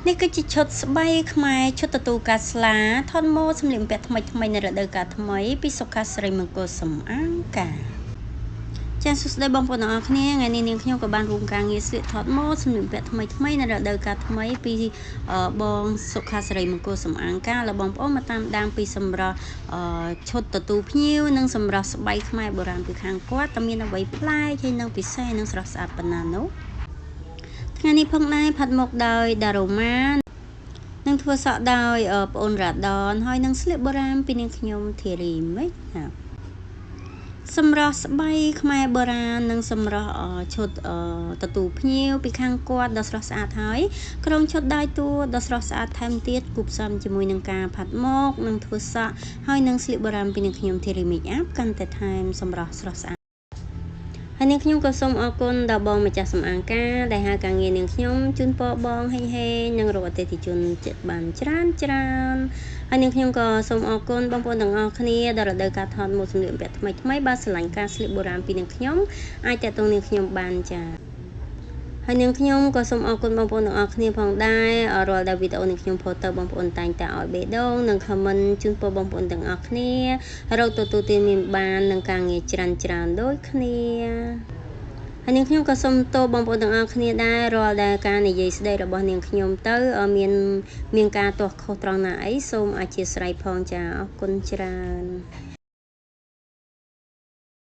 នេះគឺជាឈុតស្បៃខ្មែរឈុតទទួលការស្លាថនម៉ូសម្លៀកបំពាក់ថ្មីនៅរដូវកាលថ្មីពីសុខាស្រីមង្គលសំអាងការចាសសួស្តីបងប្អូនទាំងអស់គ្នាថ្ងៃនេះនាងខ្ញុំក៏បានរួមការងារស្លៀកថតម៉ូសម្លៀកបំពាក់ថ្មីនៅរដូវកាលថ្មីពីបងសុខាស្រីមង្គលសំអាងការแล้วបងប្អូនមកតាមដានពីសម្រាប់ឈុតទទួលភ្ញៀវនិងសម្រាប់ស្បៃខ្មែរបុរាណពីខាងគាត់តើមានអ្វីប្លែកហើយនឹងពិសេសនិងស្រស់ស្អាតប៉ុណ្ណានោះថ្ងៃនេះផងដែរផាត់មុខដោយដារ៉ូម៉ានឹងធ្វើសក់ដោយប្អូនរ៉ាដនហើយនឹងស្លៀកបុរាណពីនាងខ្ញុំធីរីមិចណាសម្រាប់ស្បៃខ្មែរបុរាណនិងសម្រាប់ឈុតទទួលភ្ញៀវពីខាងគាត់ដ៏ស្រស់ស្អាតហើយក្រុមឈុតដៃតួដ៏ស្រស់ស្អាតថែមទៀតគូផ្សំជាមួយនឹងការផាត់មុខនិងធ្វើសក់ហើយនឹងស្លៀកបុរាណពីនាងខ្ញុំធីរីមិចអាប់កាន់តែថែមសម្រាប់ស្រស់ស្អាតហើយនាងខ្ញុំក៏សូមអរគុណដល់បងម្ចាស់សំអាងការដែលហៅការងារនាងខ្ញុំជូនពរបងហេងហេងនិងរកអតិថិជនចិត្តបានច្រើនហើយនាងខ្ញុំក៏សូមអរគុណបងប្អូនទាំងអស់គ្នាដែលរដូវកាលថតម៉ូដសម្លៀកបំពាក់ថ្មីបាទស្រឡាញ់ការស្លៀកបុរាណពីនាងខ្ញុំអាចតាក់ទងនាងខ្ញុំបានចាហើយនាងខ្ញុំក៏សូមអរគុណបងប្អូនទាំងអស់គ្នាផងដែររាល់ដែលវីដេអូនាងខ្ញុំផុសទៅបងប្អូនតែងតែឲ្យបេះដូងនិងខមមិនជូនពរបងប្អូនទាំងអស់គ្នារកទទួលទានមានបាននឹងការងារច្រើនដូចគ្នាហើយនាងខ្ញុំក៏សូមទោសបងប្អូនទាំងអស់គ្នាដែររាល់ដែលការនិយាយស្ដីរបស់នាងខ្ញុំទៅមានការទាស់ខុសត្រង់ណាអីសូមអធិស្ឋានផងចាអរគុណច្រើន